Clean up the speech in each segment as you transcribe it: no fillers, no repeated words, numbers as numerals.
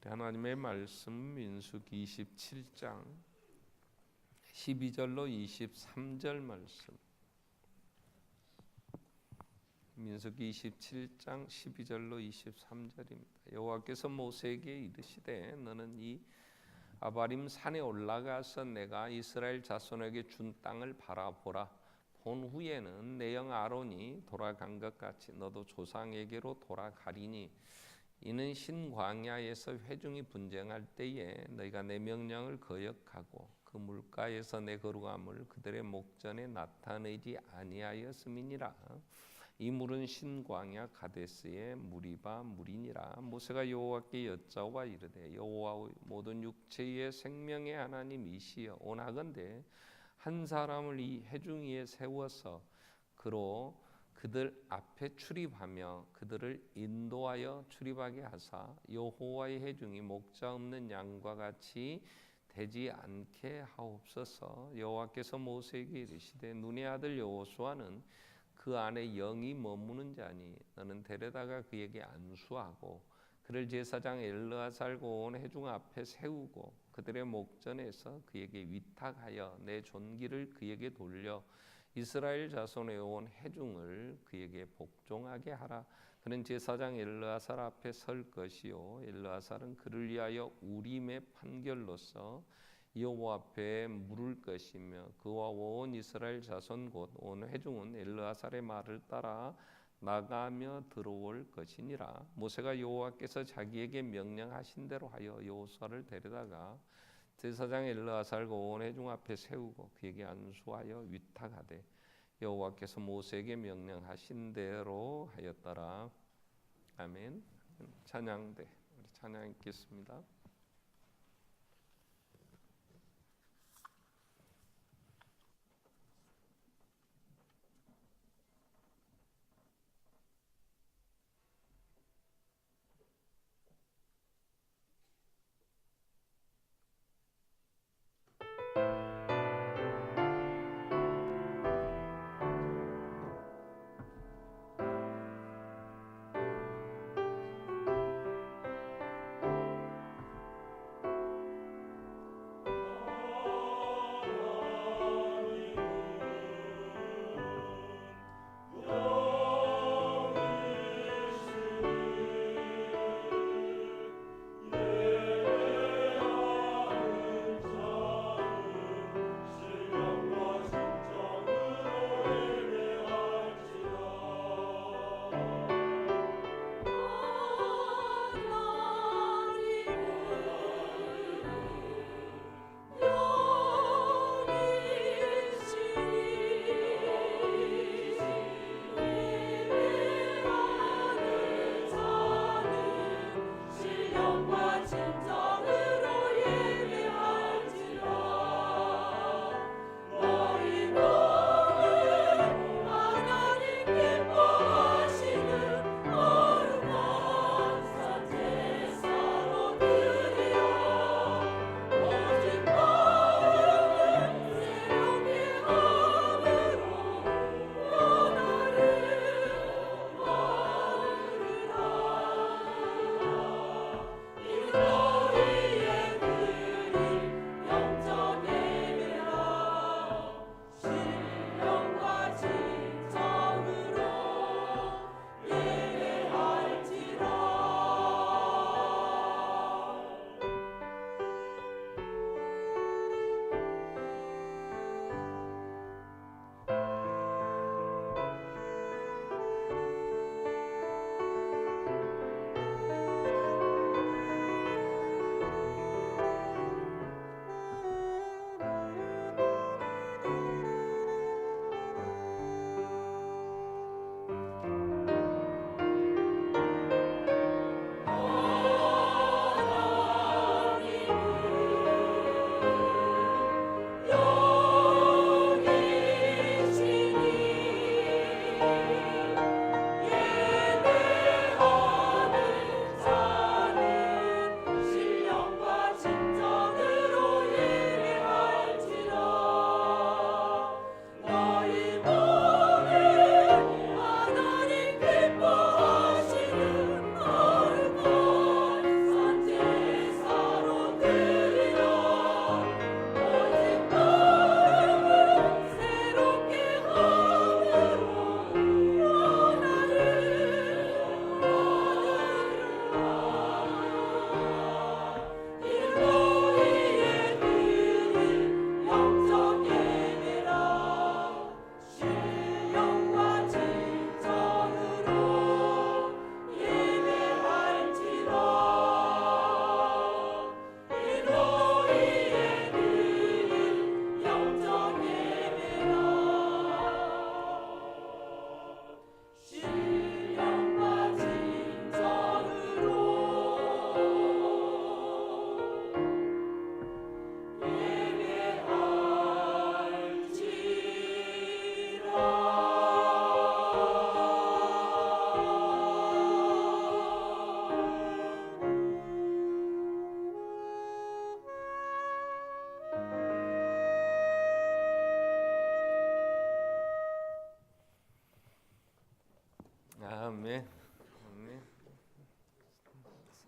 하나님의 말씀 민수기 27장 12절로 23절 말씀. 민수기 27장 12절로 23절입니다. 여호와께서 모세에게 이르시되 너는 이 아바림 산에 올라가서 내가 이스라엘 자손에게 준 땅을 바라보라. 본 후에는 내 형 아론이 돌아간 것 같이 너도 조상에게로 돌아가리니 이는 신광야에서 회중이 분쟁할 때에 너희가 내 명령을 거역하고 그 물가에서 내 거룩함을 그들의 목전에 나타내지 아니하였음이니라. 이 물은 신광야 가데스의 무리바 물이니라. 모세가 여호와께 여짜와 이르되 여호와 모든 육체의 생명의 하나님이시여 오나건대 한 사람을 이 회중 위에 세워서 그로 그들 앞에 출입하며 그들을 인도하여 출입하게 하사 여호와의 회중이 목자 없는 양과 같이 되지 않게 하옵소서. 여호와께서 모세에게 이르시되 눈의 아들 여호수아는 그 안에 영이 머무는 자니 너는 데려다가 그에게 안수하고 그를 제사장 엘르아살과 온 회중 앞에 세우고 그들의 목전에서 그에게 위탁하여 내 존귀를 그에게 돌려 이스라엘 자손에 온 회중을 그에게 복종하게 하라. 그는 제사장 엘르아살 앞에 설 것이요 엘르아살은 그를 위하여 우림의 판결로서 여호와 앞에 물을 것이며 그와 온 이스라엘 자손 곧 온 회중은 엘르아살의 말을 따라 나가며 들어올 것이니라. 모세가 여호와께서 자기에게 명령하신 대로 하여 여호수아를 데려다가 제사장 엘르아살과 온 회중 앞에 세우고 그에게 안수하여 위탁하되 여호와께서 모세에게 명령하신 대로 하였더라. 아멘. 찬양대 우리 찬양 읽겠습니다.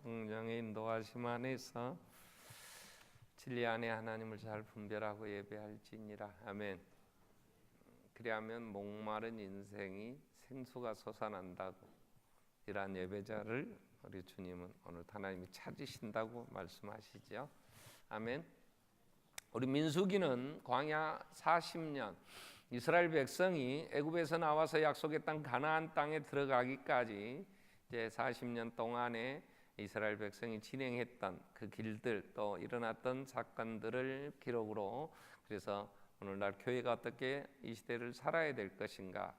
성령의 인도하심 안에서 진리 안에 하나님을 잘 분별하고 예배할지니라. 아멘. 그리하면 목마른 인생이 생수가 솟아난다고 이러한 예배자를 우리 주님은 오늘 하나님이 찾으신다고 말씀하시죠. 아멘. 우리 민수기는 광야 40년 이스라엘 백성이 애굽에서 나와서 약속의 땅 가나안 땅에 들어가기까지 이제 40년 동안에 이스라엘 백성이 진행했던 그 길들 또 일어났던 사건들을 기록으로 그래서 오늘날 교회가 어떻게 이 시대를 살아야 될 것인가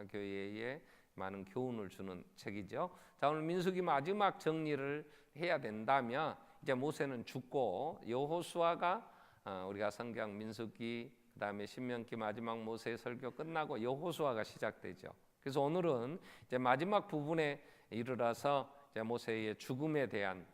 교회에 많은 교훈을 주는 책이죠. 자, 오늘 민수기 마지막 정리를 해야 된다면 이제 모세는 죽고 여호수아가 우리가 성경 민수기 그다음에 신명기 마지막 모세의 설교 끝나고 여호수아가 시작되죠. 그래서 오늘은 이제 마지막 부분에 이르러서 이제 모세의 죽음에 대한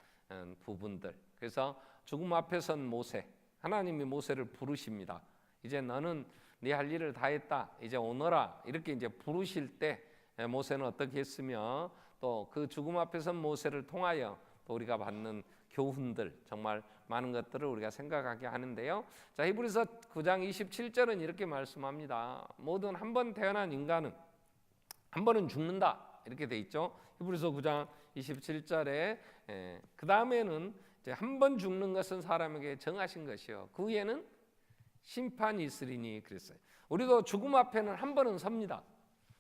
부분들. 그래서 죽음 앞에 선 모세, 하나님이 모세를 부르십니다. 이제 너는 네 할 일을 다 했다. 이제 오너라. 이렇게 이제 부르실 때 모세는 어떻게 했으며 또 그 죽음 앞에 선 모세를 통하여 또 우리가 받는 교훈들 정말 많은 것들을 우리가 생각하게 하는데요. 자, 히브리서 9장 27절은 이렇게 말씀합니다. 모든 한 번 태어난 인간은 한 번은 죽는다. 이렇게 돼 있죠. 히브리서 9장 27절에 그 다음에는 한 번 죽는 것은 사람에게 정하신 것이요 그 후에는 심판이 있으리니 그랬어요. 우리도 죽음 앞에는 한 번은 섭니다.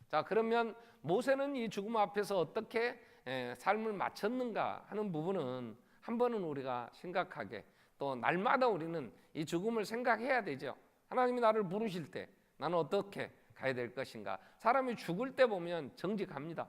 자, 그러면 모세는 이 죽음 앞에서 어떻게 삶을 마쳤는가 하는 부분은 한 번은 우리가 심각하게 또 날마다 우리는 이 죽음을 생각해야 되죠. 하나님이 나를 부르실 때 나는 어떻게 가야 될 것인가. 사람이 죽을 때 보면 정직합니다.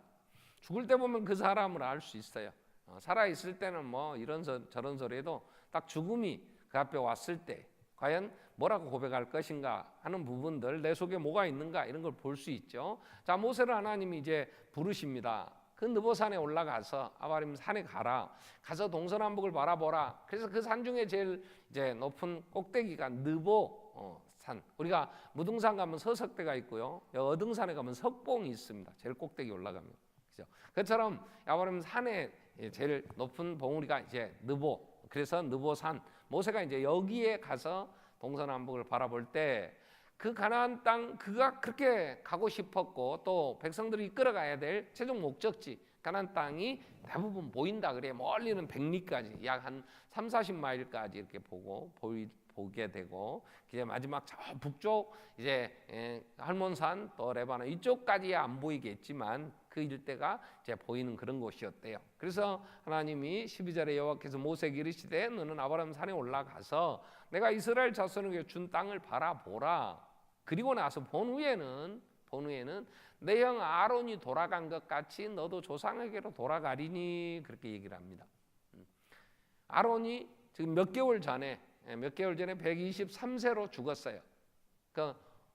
죽을 때 보면 그 사람을 알 수 있어요. 살아있을 때는 뭐 이런 저런 소리 해도 딱 죽음이 그 앞에 왔을 때 과연 뭐라고 고백할 것인가 하는 부분들 내 속에 뭐가 있는가 이런 걸 볼 수 있죠. 자, 모세를 하나님이 이제 부르십니다. 그 느보산에 올라가서 아바림 산에 가서 동서남북을 바라보라. 그래서 그 산 중에 제일 이제 높은 꼭대기가 느보 산. 우리가 무등산 가면 서석대가 있고요. 어등산에 가면 석봉이 있습니다. 제일 꼭대기 올라가면. 그죠? 그처럼 아바림 산에 제일 높은 봉우리가 이제 느보. 그래서 느보산. 모세가 이제 여기에 가서 동서남북을 바라볼 때 그 가나안 땅 그가 그렇게 가고 싶었고 또 백성들이 이끌어가야 될 최종 목적지 가나안 땅이 대부분 보인다 그래. 멀리는 백리까지 약 한 30-40마일까지 이렇게 보게 되고 이제 마지막 저 북쪽 이제 할몬산 또 레바논 이쪽까지야 안 보이겠지만 그 일대가 이제 보이는 그런 곳이었대요. 그래서 하나님이 12절에 여호와께서 모세에게 이르시되 너는 아브라함 산에 올라가서 내가 이스라엘 자손에게 준 땅을 바라보라. 그리고 나서 본 후에는 내 형 아론이 돌아간 것 같이 너도 조상에게로 돌아가리니 그렇게 얘기를 합니다. 아론이 지금 몇 개월 전에 123세로 죽었어요. 그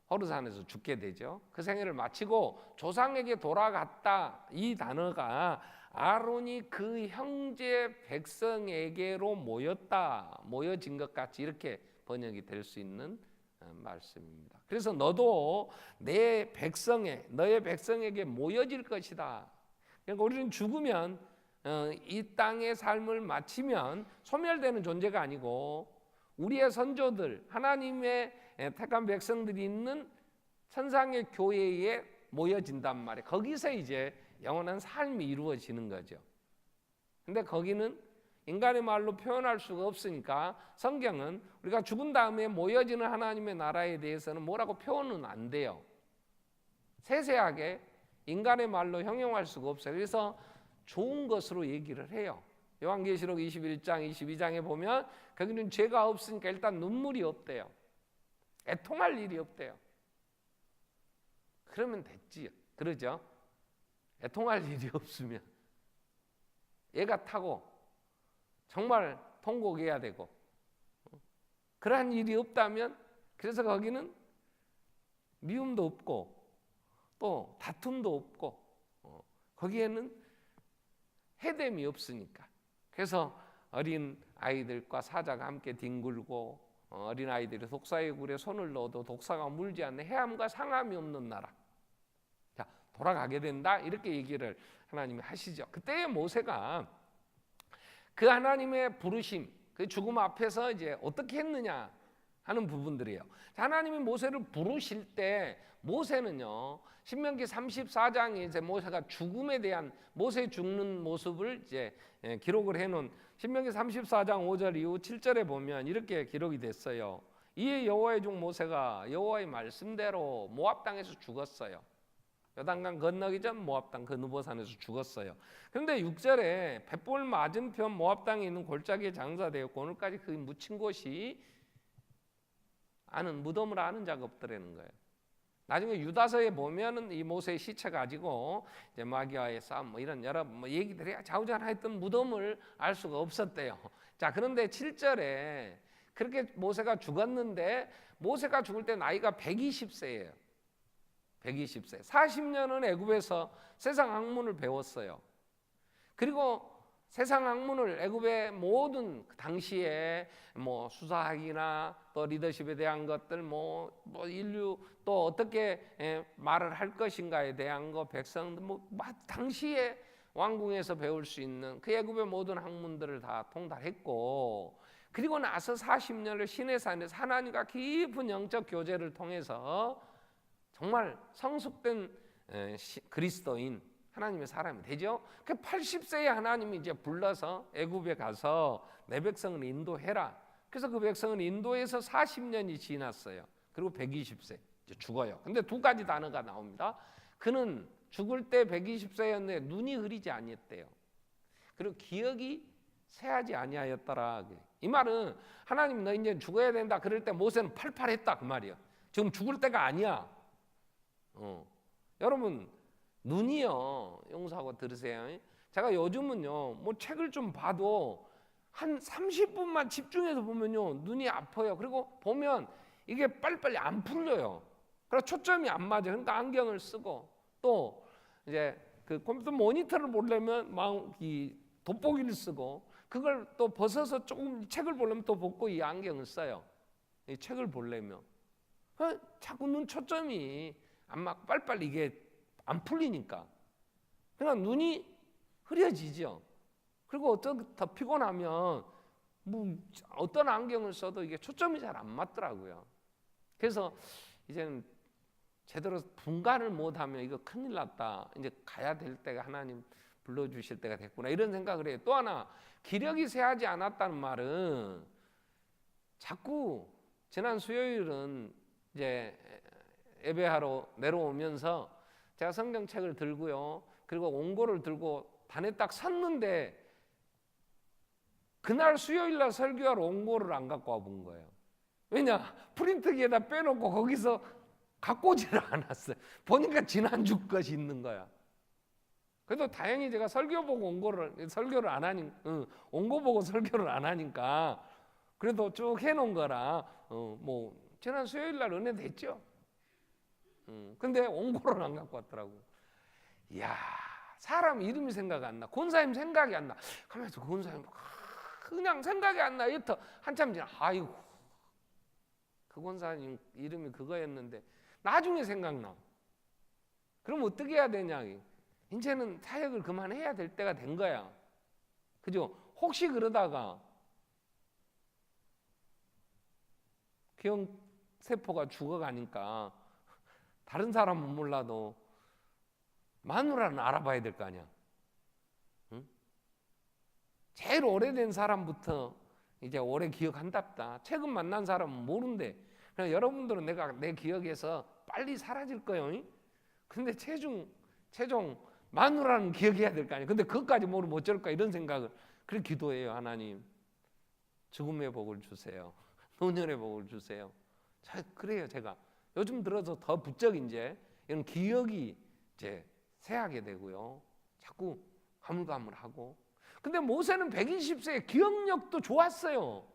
호르산에서 죽게 되죠. 그 생애를 마치고 조상에게 돌아갔다. 이 단어가 아론이 그 형제 백성에게로 모여진 것 같이 이렇게 번역이 될 수 있는 말씀입니다. 그래서 너도 너의 백성에게 모여질 것이다. 그러니까 우리는 죽으면 이 땅의 삶을 마치면 소멸되는 존재가 아니고 우리의 선조들 하나님의 택한 백성들이 있는 천상의 교회에 모여진단 말이에요. 거기서 이제 영원한 삶이 이루어지는 거죠. 근데 거기는 인간의 말로 표현할 수가 없으니까 성경은 우리가 죽은 다음에 모여지는 하나님의 나라에 대해서는 뭐라고 표현은 안 돼요. 세세하게 인간의 말로 형용할 수가 없어요. 그래서 좋은 것으로 얘기를 해요. 요한계시록 21장 22장에 보면 거기는 죄가 없으니까 일단 눈물이 없대요. 애통할 일이 없대요. 그러면 됐지요. 그러죠? 애통할 일이 없으면 애가 타고 정말 통곡해야 되고 그러한 일이 없다면 그래서 거기는 미움도 없고 또 다툼도 없고 거기에는 해됨이 없으니까 그래서 어린 아이들과 사자가 함께 뒹굴고 어린 아이들이 독사의 굴에 손을 넣어도 독사가 물지 않는 해함과 상함이 없는 나라. 자, 돌아가게 된다 이렇게 얘기를 하나님이 하시죠. 그때 모세가 그 하나님의 부르심, 그 죽음 앞에서 이제 어떻게 했느냐 하는 부분들이에요. 하나님이 모세를 부르실 때 모세는요, 신명기 34장에 이제 모세가 죽음에 대한 모세 죽는 모습을 이제 기록을 해놓은 신명기 34장 5절 이후 7절에 보면 이렇게 기록이 됐어요. 이에 여호와의 종 모세가 여호와의 말씀대로 모압 땅에서 죽었어요. 요단강 건너기 전 모압 땅 그 느보산에서 죽었어요. 그런데 6절에 벳볼 맞은편 모압 땅에 있는 골짜기에 장사되었고 오늘까지 그 묻힌 곳이 무덤을 아는 자가 없더라는 거예요. 나중에 유다서에 보면은 이 모세의 시체 가지고 이제 마귀와의 싸움 뭐 이런 여러 얘기들이 좌우자하였던 무덤을 알 수가 없었대요. 자, 그런데 7절에 그렇게 모세가 죽었는데 모세가 죽을 때 나이가 120세예요. 120세. 40년은 애굽에서 세상 학문을 배웠어요. 그리고 세상 학문을 애굽의 모든 당시에 뭐 수사학이나 또 리더십에 대한 것들 뭐 인류 또 어떻게 말을 할 것인가에 대한 거 백성들 당시에 왕궁에서 배울 수 있는 그 애굽의 모든 학문들을 다 통달했고 그리고 나서 40년을 시내산에서 하나님과 깊은 영적 교제를 통해서 정말 성숙된 그리스도인 하나님의 사람이 되죠. 그 80세에 하나님이 이제 불러서 애굽에 가서 내 백성을 인도해라. 그래서 그 백성을 인도해서 40년이 지났어요. 그리고 120세 이제 죽어요. 근데 두 가지 단어가 나옵니다. 그는 죽을 때 120세였는데 눈이 흐리지 아니었대요. 그리고 기억이 새하지 아니하였더라. 이 말은 하나님 너 이제 죽어야 된다 그럴 때 모세는 팔팔했다 그 말이에요. 지금 죽을 때가 아니야. 여러분 눈이요, 용서하고 들으세요. 제가 요즘은요 뭐 책을 좀 봐도 한 30분만 집중해서 보면요 눈이 아파요. 그리고 보면 이게 빨리빨리 안 풀려요. 그래서 초점이 안 맞아요. 그러니까 안경을 쓰고 또 이제 그 컴퓨터 모니터를 보려면 막 이 돋보기를 쓰고 그걸 또 벗어서 조금 책을 보려면 또 벗고 이 안경을 써요. 이 책을 보려면 자꾸 눈 초점이 안 맞고 빨리빨리 이게 안 풀리니까 그러니까 눈이 흐려지죠. 그리고 더 피곤하면 뭐 어떤 안경을 써도 이게 초점이 잘 안 맞더라고요. 그래서 이제는 제대로 분간을 못하면 이거 큰일 났다. 이제 가야 될 때가 하나님 불러주실 때가 됐구나 이런 생각을 해요. 또 하나 기력이 쇠하지 않았다는 말은 자꾸 지난 수요일은 이제 예배하러 내려오면서 제가 성경책을 들고요. 그리고 원고를 들고 단에 딱 섰는데 그날 수요일날 설교하러 원고를 안 갖고 와본 거예요. 왜냐? 프린트기에다 빼놓고 거기서 갖고 오지를 않았어요. 보니까 지난주 것이 있는 거야. 그래도 다행히 제가 설교 보고 설교를 안 하니, 원고 보고 설교를 안 하니까 그래도 쭉 해놓은 거라 뭐 지난 수요일날 은혜 됐죠. 근데 원고를 안 갖고 왔더라고. 이야, 사람 이름이 생각 안 나. 권사님 생각이 안 나. 가만있어, 권사님 그냥 생각이 안 나. 여태 한참 지나. 아이고, 그 권사님 이름이 그거였는데 나중에 생각나. 그럼 어떻게 해야 되냐? 이제는 사역을 그만해야 될 때가 된 거야. 그죠? 혹시 그러다가 기형세포가 죽어가니까 다른 사람은 몰라도 마누라는 알아봐야 될 거 아니야. 응? 제일 오래된 사람부터 이제 오래 기억한답다. 최근 만난 사람은 모른대. 그냥 여러분들은 내 기억에서 빨리 사라질 거예요. 근데 최종 마누라는 기억해야 될 거 아니에요. 근데 그것까지 모르면 어쩔까 이런 생각을 그렇게 기도해요. 하나님 죽음의 복을 주세요. 노년의 복을 주세요. 그래요. 제가 요즘 들어서 더 부쩍 이제 이런 기억이 이제 새하게 되고요. 자꾸 가물가물하고. 근데 모세는 120세에 기억력도 좋았어요.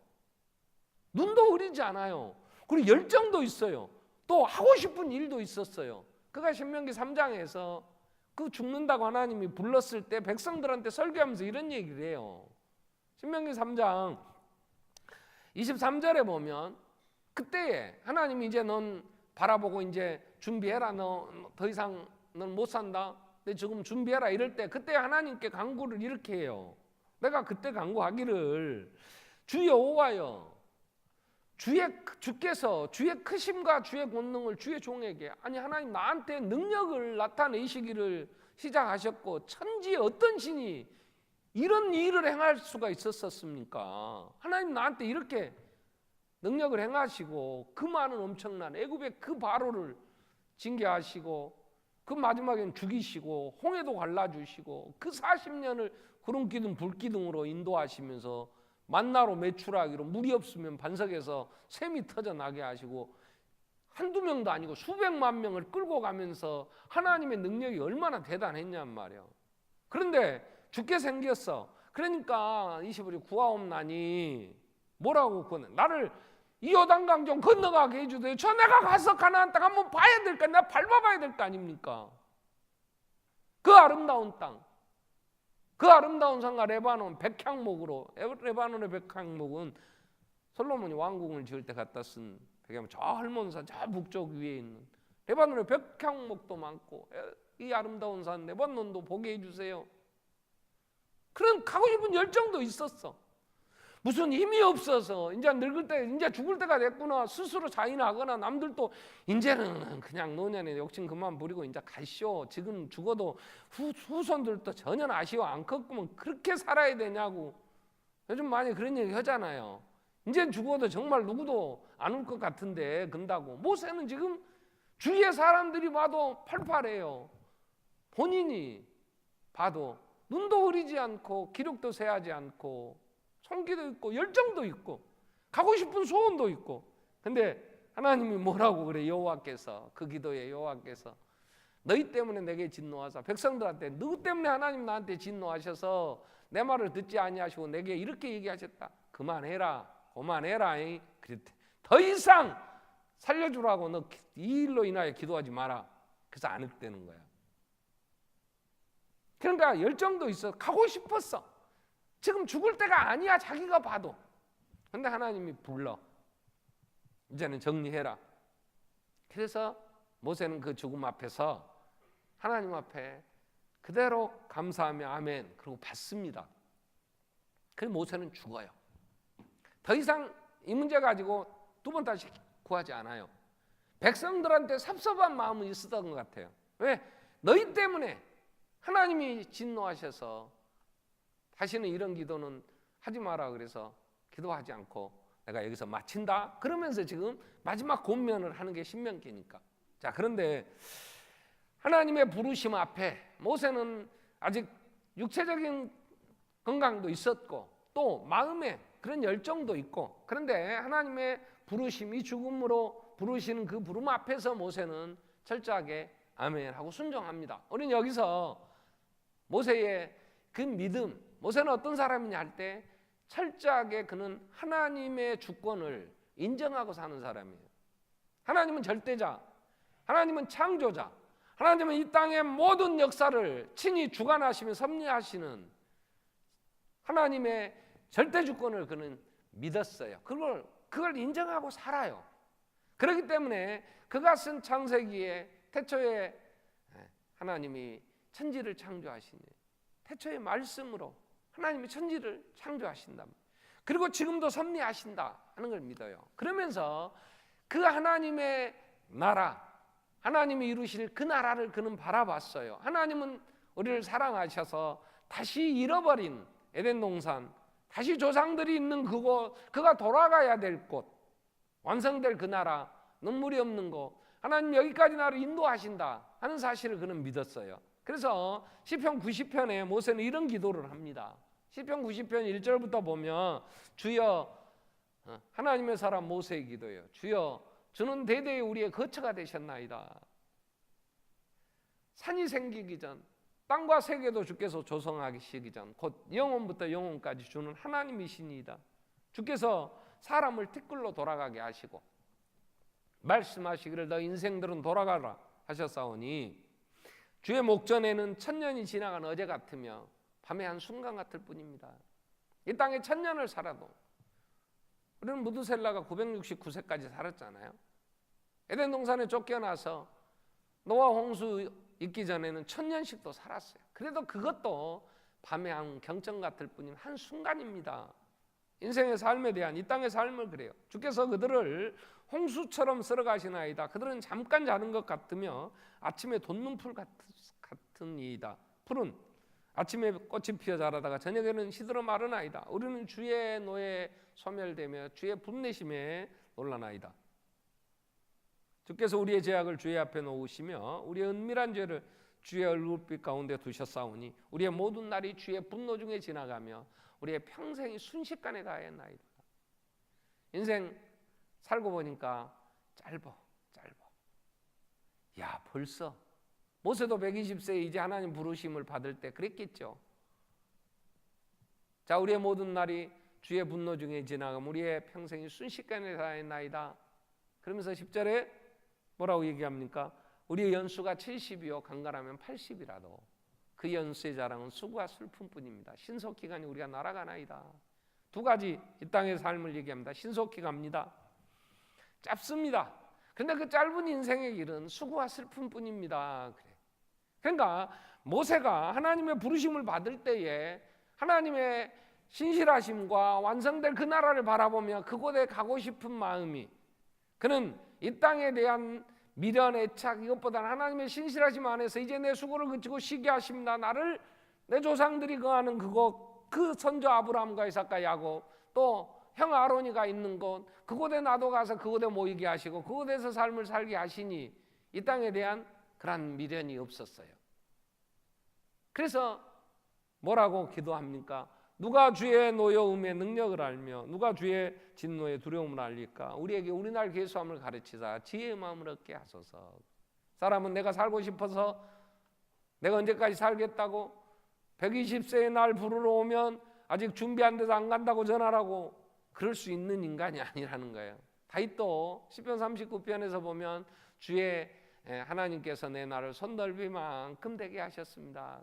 눈도 흐리지 않아요. 그리고 열정도 있어요. 또 하고 싶은 일도 있었어요. 그가 신명기 3장에서 그 죽는다고 하나님이 불렀을 때 백성들한테 설교하면서 이런 얘기를 해요. 신명기 3장 23절에 보면 그때에 하나님이 이제 넌 바라보고 이제 준비해라. 너 더 이상 넌 못 산다. 내 지금 준비해라. 이럴 때 그때 하나님께 간구를 이렇게 해요. 내가 그때 간구하기를 주 여호와여, 주께서 주의 크심과 주의 권능을 주의 종에게, 아니 하나님 나한테 능력을 나타내시기를 시작하셨고 천지에 어떤 신이 이런 일을 행할 수가 있었습니까? 하나님 나한테 이렇게 능력을 행하시고 그 많은 엄청난 애굽의 그 바로를 징계하시고 그 마지막엔 죽이시고 홍해도 갈라주시고 그 40년을 구름기둥 불기둥으로 인도하시면서 만나로 매출하기로 물이 없으면 반석에서 샘이 터져나게 하시고 한두 명도 아니고 수백만 명을 끌고 가면서 하나님의 능력이 얼마나 대단했냔 말이야. 그런데 죽게 생겼어. 그러니까 25절 구하옵나니 뭐라고 구하네? 나를 이 요단강 좀 건너가게 해주세요. 저 내가 가서 가나안 땅 한번 봐야 될 거, 내가 밟아봐야 될 거 아닙니까? 그 아름다운 땅, 그 아름다운 산과 레바논 백향목으로, 레바논의 백향목은 솔로몬이 왕궁을 지을 때 갖다 쓴 백향목, 저 할몬산 저 북쪽 위에 있는 레바논의 백향목도 많고 이 아름다운 산 레바논도 보게 해주세요. 그런 가고 싶은 열정도 있었어. 무슨 힘이 없어서 이제 늙을 때, 이제 죽을 때가 됐구나 스스로 자인하거나 남들도 이제는 그냥 노년에 욕심 그만 부리고 이제 가시오, 지금 죽어도 후손들도 전혀 아쉬워 않겠구만 그렇게 살아야 되냐고 요즘 많이 그런 얘기 하잖아요. 이제 죽어도 정말 누구도 안 올 것 같은데 근다고. 모세는 지금 주위의 사람들이 봐도 팔팔해요. 본인이 봐도 눈도 흐리지 않고 기력도 쇠하지 않고 성기도 있고 열정도 있고 가고 싶은 소원도 있고. 근데 하나님이 뭐라고 그래? 여호와께서, 그 기도에 여호와께서 너희 때문에 내게 진노하사, 백성들한테 누구 때문에 하나님 나한테 진노하셔서 내 말을 듣지 아니하시고 내게 이렇게 얘기하셨다. 그만해라, 그만해라. 그랬대. 더 이상 살려주라고 너 이 일로 인하여 기도하지 마라. 그래서 안 했다는 거야. 그러니까 열정도 있어. 가고 싶었어. 지금 죽을 때가 아니야 자기가 봐도. 근데 하나님이 불러. 이제는 정리해라. 그래서 모세는 그 죽음 앞에서 하나님 앞에 그대로 감사하며 아멘 그러고 받습니다. 그래서 모세는 죽어요. 더 이상 이 문제 가지고 두 번 다시 구하지 않아요. 백성들한테 섭섭한 마음은 있었던 것 같아요. 왜? 너희 때문에 하나님이 진노하셔서 다시는 이런 기도는 하지 마라 그래서 기도하지 않고 내가 여기서 마친다 그러면서 지금 마지막 권면을 하는 게 신명기니까. 자, 그런데 하나님의 부르심 앞에 모세는 아직 육체적인 건강도 있었고 또 마음에 그런 열정도 있고, 그런데 하나님의 부르심이 죽음으로 부르시는 그 부름 앞에서 모세는 철저하게 아멘 하고 순종합니다. 우리는 여기서 모세의 그 믿음, 모세는 어떤 사람이냐 할 때 철저하게 그는 하나님의 주권을 인정하고 사는 사람이에요. 하나님은 절대자, 하나님은 창조자, 하나님은 이 땅의 모든 역사를 친히 주관하시며 섭리하시는 하나님의 절대 주권을 그는 믿었어요. 그걸 인정하고 살아요. 그렇기 때문에 그가 쓴 창세기에 태초에 하나님이 천지를 창조하시니 태초의 말씀으로 하나님이 천지를 창조하신다. 그리고 지금도 섭리하신다 하는 걸 믿어요. 그러면서 그 하나님의 나라, 하나님이 이루실 그 나라를 그는 바라봤어요. 하나님은 우리를 사랑하셔서 다시 잃어버린 에덴 동산, 다시 조상들이 있는 그곳, 그가 돌아가야 될 곳, 완성될 그 나라, 눈물이 없는 곳, 하나님 여기까지 나를 인도하신다 하는 사실을 그는 믿었어요. 그래서 시편 90편에 모세는 이런 기도를 합니다. 시편 90편 1절부터 보면 주여, 하나님의 사람 모세의 기도예요. 주여, 주는 대대에 우리의 거처가 되셨나이다. 산이 생기기 전, 땅과 세계도 주께서 조성하시기 전, 곧 영원부터 영원까지 주는 하나님이시니이다. 주께서 사람을 티끌로 돌아가게 하시고 말씀하시기를 너 인생들은 돌아가라 하셨사오니 주의 목전에는 천년이 지나간 어제 같으며 밤의 한 순간 같을 뿐입니다. 이 땅에 1000년을 살아도, 우리는 무드셀라가 969세까지 살았잖아요. 에덴 동산에 쫓겨나서 노아 홍수 있기 전에는 1000년씩도 살았어요. 그래도 그것도 밤의 한 경청 같을 뿐인 한 순간입니다. 인생의 삶에 대한 이 땅의 삶을 그래요. 주께서 그들을 홍수처럼 쓸어가시나이다. 그들은 잠깐 자는 것 같으며 아침에 돋는 풀 같은 이이다. 풀은 아침에 꽃이 피어 자라다가 저녁에는 시들어 마르나이다. 우리는 주의 노에 소멸되며 주의 분내심에 놀라나이다. 주께서 우리의 죄악을 주의 앞에 놓으시며 우리의 은밀한 죄를 주의 얼굴빛 가운데 두셨사오니 우리의 모든 날이 주의 분노 중에 지나가며 우리의 평생이 순식간에 다했나이다. 인생 살고 보니까 짧아. 야, 벌써 모세도 120세에 이제 하나님 부르심을 받을 때 그랬겠죠. 자, 우리의 모든 날이 주의 분노 중에 지나가면 우리의 평생이 순식간에 다했나이다. 그러면서 10절에 뭐라고 얘기합니까? 우리의 연수가 70이요 강건하면 80이라도 그 연수의 자랑은 수고와 슬픔뿐입니다. 신속히 가니 우리가 날아가나이다. 두 가지 이 땅의 삶을 얘기합니다. 신속히 갑니다. 짧습니다. 근데 그 짧은 인생의 길은 수고와 슬픔뿐입니다. 그래. 그러니까 모세가 하나님의 부르심을 받을 때에 하나님의 신실하심과 완성될 그 나라를 바라보며 그곳에 가고 싶은 마음이, 그는 이 땅에 대한 미련, 애착 이것보다는 하나님의 신실하심 안에서 이제 내 수고를 그치고 쉬게 하십니다. 나를 내 조상들이 거하는 그곳, 그 선조 아브라함과 이삭과 야곱, 또 형 아론이가 있는 곳, 그곳에 나도 가서 그곳에 모이게 하시고 그곳에서 삶을 살게 하시니 이 땅에 대한 그런 미련이 없었어요. 그래서 뭐라고 기도합니까? 누가 주의 노여움의 능력을 알며 누가 주의 진노의 두려움을 알릴까? 우리에게 우리날 계수함을 가르치사 지혜의 마음을 얻게 하소서. 사람은 내가 살고 싶어서 내가 언제까지 살겠다고 120세의 날 부르러 오면 아직 준비 안 돼서 안 간다고 전하라고 그럴 수 있는 인간이 아니라는 거예요. 다윗도 시편 39편에서 보면 주의 하나님께서 내 나를 손넓이만큼 되게 하셨습니다.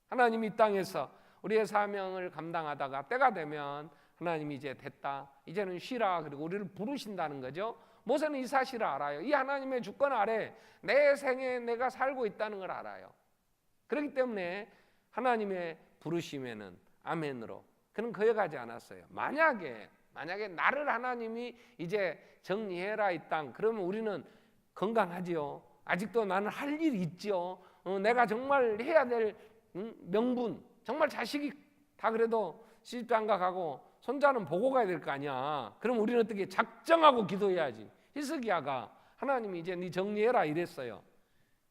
하나님이 이 땅에서 우리의 사명을 감당하다가 때가 되면 하나님이 이제 됐다, 이제는 쉬라, 그리고 우리를 부르신다는 거죠. 모세는 이 사실을 알아요. 이 하나님의 주권 아래 내 생에 내가 살고 있다는 걸 알아요. 그렇기 때문에 하나님의 부르심에는 아멘으로 그는 거역하지 않았어요. 만약에 나를 하나님이 이제 정리해라 이 땅, 그러면 우리는 건강하지요. 아직도 나는 할 일이 있죠. 내가 정말 해야 될 명분, 정말 자식이 다 그래도 시집장가 가고 손자는 보고 가야 될 거 아니야. 그럼 우리는 어떻게 작정하고 기도해야지. 히스기야가 하나님이 이제 네 정리해라 이랬어요.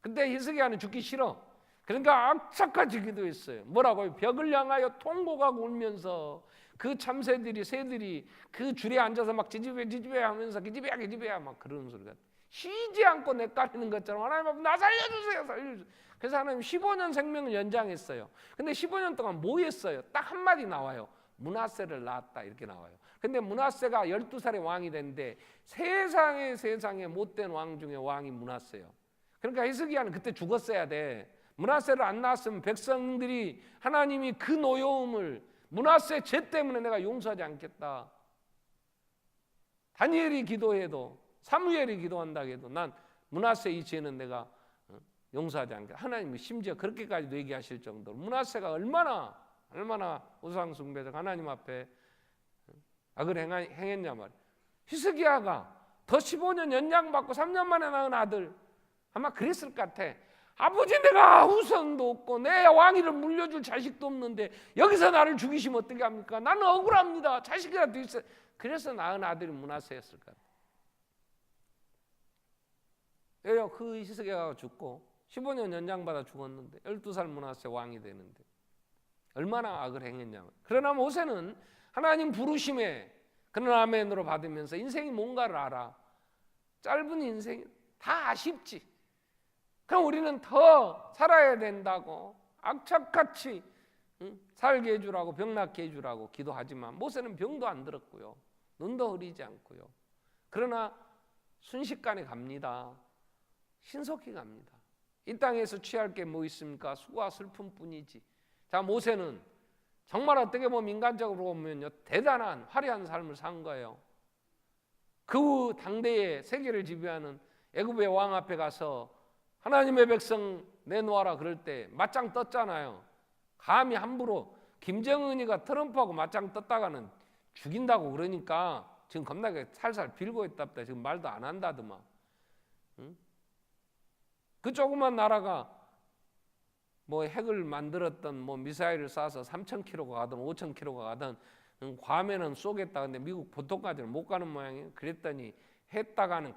근데 히스기야는 죽기 싫어. 그러니까 악착같이 기도했어요. 뭐라고요? 벽을 향하여 통곡하고 울면서 그 참새들이, 새들이 그 줄에 앉아서 막 지지배 하면서 기집애야 막 그러는 소리가 쉬지 않고 내까리는 것처럼 하나님 앞에 나 살려주세요. 그래서 하나님 15년 생명을 연장했어요. 근데 15년 동안 뭐 했어요? 딱 한마디 나와요. 므낫세를 낳았다 이렇게 나와요. 근데 므낫세가 12살에 왕이 됐는데 세상에 못된 왕 중에 왕이 므낫세예요. 그러니까 히스기야는 그때 죽었어야 돼. 므낫세를 안 낳았으면 백성들이 하나님이 그 노여움을 므낫세 죄 때문에 내가 용서하지 않겠다. 다니엘이 기도해도 사무엘이 기도한다고 해도 난 므낫세 이 죄는 내가 용서하지 않겠다. 하나님은 심지어 그렇게까지도 얘기하실 정도로 므낫세가 얼마나 우상숭배적 하나님 앞에 악을 행했냐 말이에요. 히스기야가 더 15년 연장받고 3년 만에 낳은 아들 아마 그랬을 것 같아. 아버지 내가 후손도 없고 내 왕위를 물려줄 자식도 없는데 여기서 나를 죽이시면 어떻게 합니까? 나는 억울합니다. 자식이라도 있어요. 그래서 낳은 아들이 므낫세였을 것 같아. 왜요? 그 히스기야가 죽고 15년 연장받아 죽었는데 12살 므낫세 왕이 되는데 얼마나 악을 행했냐면. 그러나 모세는 하나님 부르심에 그런 아멘으로 받으면서 인생이 뭔가를 알아. 짧은 인생이 다 아쉽지. 그럼 우리는 더 살아야 된다고 악착같이 살게 해주라고 병 낫게 해주라고 기도하지만 모세는 병도 안 들었고요. 눈도 흐리지 않고요. 그러나 순식간에 갑니다. 신속히 갑니다. 이 땅에서 취할 게 뭐 있습니까? 수고와 슬픔뿐이지. 자, 모세는 정말 어떻게 보면 인간적으로 보면요 대단한 화려한 삶을 산 거예요. 그 당대의 세계를 지배하는 애굽의 왕 앞에 가서 하나님의 백성 내놓아라 그럴 때 맞짱 떴잖아요. 감히 함부로 김정은이가 트럼프하고 맞짱 떴다가는 죽인다고 그러니까 지금 겁나게 살살 빌고 있답니다. 지금 말도 안 한다더만. 응? 그 조그만 나라가 뭐 핵을 만들었던 뭐 미사일을 쏴서 3,000km가 가든 5,000km가 가든 괌에는 쏘겠다. 근데 미국 보통까지는 못 가는 모양이에요. 그랬더니 했다가는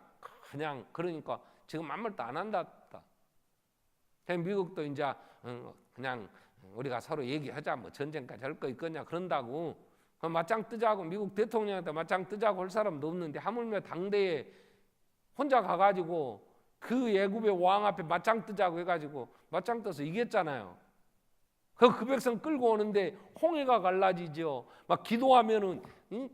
그냥 그러니까 지금 아무 말도 안 한다. 미국도 이제 그냥 우리가 서로 얘기하자. 뭐 전쟁까지 할 거 있겠냐 그런다고. 맞짱 뜨자고 미국 대통령한테 맞짱 뜨자고 할 사람도 없는데 하물며 당대에 혼자 가가지고 그 애굽의 왕 앞에 맞짱 뜨자고 해가지고 맞짱 떠서 이겼잖아요. 그 백성 끌고 오는데 홍해가 갈라지죠. 막 기도하면은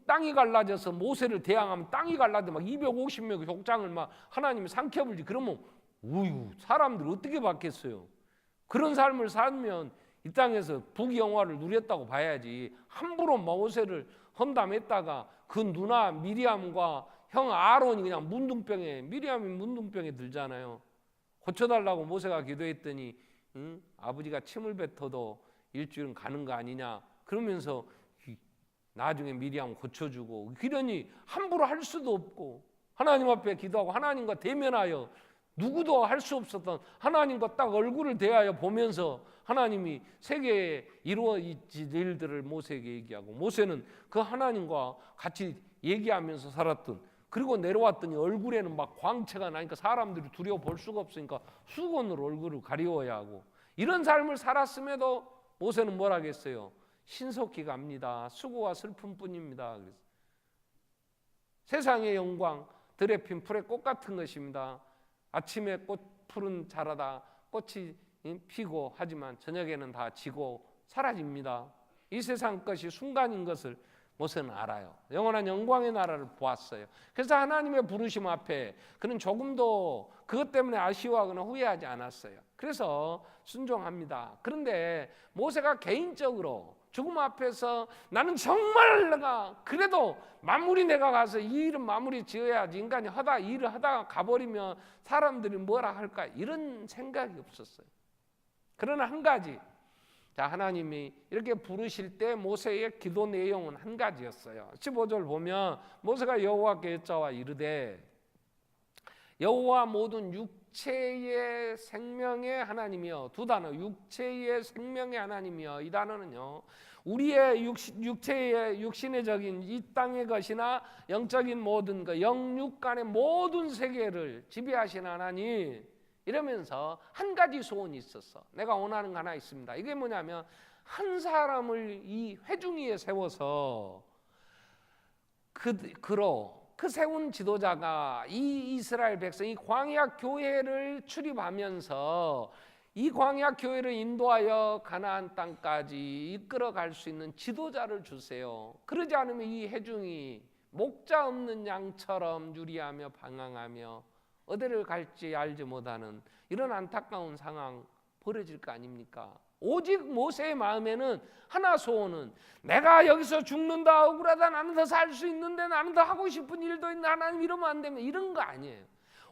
땅이 갈라져서 모세를 대항하면 땅이 갈라져 막 250명의 족장을 막 하나님이 삼켜불지. 그러면 우유 사람들 어떻게 받겠어요? 그런 삶을 살면 이 땅에서 부귀영화를 누렸다고 봐야지. 함부로 모세를 험담했다가 그 누나 미리암과 형 아론이 그냥 미리암이 문둥병에 들잖아요. 고쳐달라고 모세가 기도했더니 아버지가 침을 뱉어도 일주일은 가는 거 아니냐 그러면서 나중에 미리암 고쳐주고. 그러니 함부로 할 수도 없고 하나님 앞에 기도하고 하나님과 대면하여 누구도 할 수 없었던 하나님과 딱 얼굴을 대하여 보면서 하나님이 세계에 이루어질 일들을 모세에게 얘기하고 모세는 그 하나님과 같이 얘기하면서 살았던. 그리고 내려왔더니 얼굴에는 막 광채가 나니까 사람들이 두려워 볼 수가 없으니까 수건으로 얼굴을 가리워야 하고. 이런 삶을 살았음에도 모세는 뭐라 하겠어요? 신속히 갑니다. 수고와 슬픔뿐입니다. 그래서 세상의 영광 들에 핀 풀의 꽃 같은 것입니다. 아침에 푸른 자라다 꽃이 피고 하지만 저녁에는 다 지고 사라집니다. 이 세상 것이 순간인 것을 모세는 알아요. 영원한 영광의 나라를 보았어요. 그래서 하나님의 부르심 앞에 그는 조금도 그것 때문에 아쉬워하거나 후회하지 않았어요. 그래서 순종합니다. 그런데 모세가 개인적으로 죽음 앞에서 나는 정말 내가 그래도 마무리 내가 가서 이 일은 마무리 지어야지. 인간이 일을 하다가 가버리면 사람들이 뭐라 할까 이런 생각이 없었어요. 그러나 한 가지, 자 하나님이 이렇게 부르실 때 모세의 기도 내용은 한 가지였어요. 15절 보면 모세가 여호와께 여짜와 이르되 여호와 모든 육체의 생명의 하나님이여. 두 단어, 육체의 생명의 하나님이여. 이 단어는요 우리의 육체의 육신의적인 이 땅의 것이나 영적인 모든 것 영육 간의 모든 세계를 지배하신 하나님, 이러면서 한 가지 소원이 있었어. 내가 원하는 거 하나 있습니다. 이게 뭐냐면 한 사람을 이 회중위에 세워서 그 세운 지도자가 이 이스라엘 백성, 이 광야 교회를 출입하면서 이 광야 교회를 인도하여 가나안 땅까지 이끌어갈 수 있는 지도자를 주세요. 그러지 않으면 이 회중이 목자 없는 양처럼 유리하며 방황하며 어디를 갈지 알지 못하는 이런 안타까운 상황 벌어질 거 아닙니까? 오직 모세의 마음에는 하나 소원은 내가 여기서 죽는다 억울하다 나는 더 살 수 있는데 나는 더 하고 싶은 일도 있는데 하나님 이러면 안 되면 이런 거 아니에요.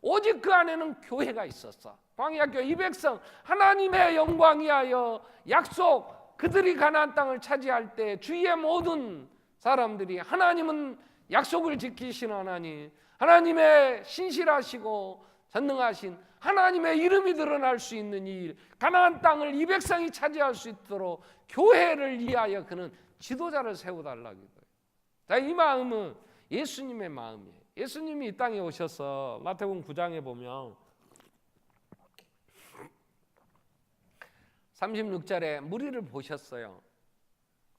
오직 그 안에는 교회가 있었어. 광야교회 이 백성 하나님의 영광이하여 약속 그들이 가나안 땅을 차지할 때 주위의 모든 사람들이 하나님은 약속을 지키시는 하나님, 하나님의 신실하시고 전능하신 하나님의 이름이 드러날 수 있는 이 일, 가나안 땅을 이 백성이 차지할 수 있도록 교회를 위하여 그는 지도자를 세워달라고 해요. 자, 이 마음은 예수님의 마음이에요. 예수님이 이 땅에 오셔서 마태복음 9장에 보면 36절에 무리를 보셨어요.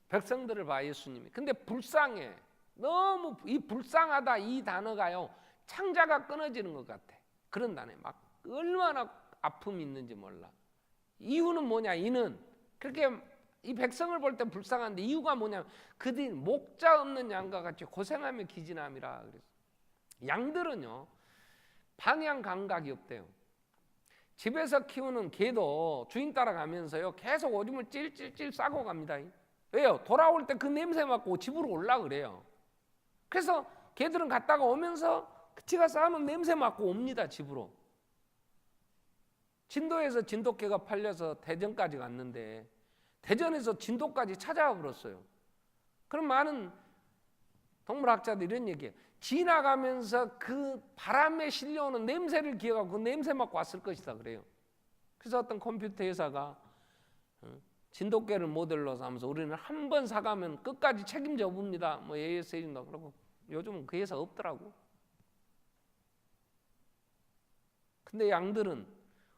백성들을 봐 예수님이. 근데 불쌍해. 너무 이 불쌍하다 이 단어가요 창자가 끊어지는 것 같아. 그런 단어에 막 얼마나 아픔이 있는지 몰라. 이유는 뭐냐? 이는 그렇게 이 백성을 볼 때 불쌍한데 이유가 뭐냐면 그들이 목자 없는 양과 같이 고생하며 기진함이라 그랬어. 양들은요 방향 감각이 없대요. 집에서 키우는 개도 주인 따라가면서요 계속 오줌을 찔찔찔 싸고 갑니다. 왜요? 돌아올 때 그 냄새 맡고 집으로 올라 그래요. 그래서 개들은 갔다가 오면서 지가 싸는 냄새 맡고 옵니다 집으로. 진도에서 진돗개가 팔려서 대전까지 갔는데 대전에서 진도까지 찾아와 버렸어요. 그럼 많은 동물학자들이 이런 얘기해요. 지나가면서 그 바람에 실려오는 냄새를 기억하고 그 냄새 맡고 왔을 것이다 그래요. 그래서 어떤 컴퓨터 회사가 진돗개를 모델로 삼아서 우리는 한 번 사가면 끝까지 책임져 봅니다. 뭐 ASA인다 그러고 요즘은 그 회사 없더라고. 근데 양들은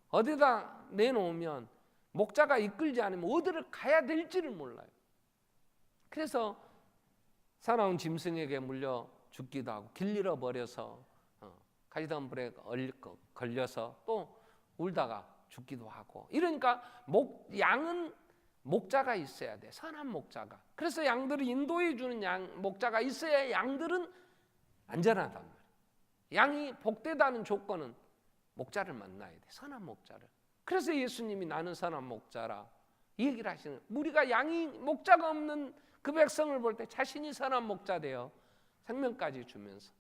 어디다 내놓으면 목자가 이끌지 않으면 어디를 가야 될지를 몰라요. 그래서 사나운 짐승에게 물려 죽기도 하고 길 잃어버려서 가시던 불에 걸려서 또 울다가 죽기도 하고. 이러니까 양은 목자가 있어야 돼. 선한 목자가. 그래서 양들을 인도해 주는 목자가 있어야 양들은 안전하단 말이에요. 양이 복되다는 조건은 목자를 만나야 돼. 선한 목자를. 그래서 예수님이 나는 선한 목자라 이 얘기를 하시는 거예요. 우리가 양이 목자가 없는 그 백성을 볼 때 자신이 선한 목자 되어 생명까지 주면서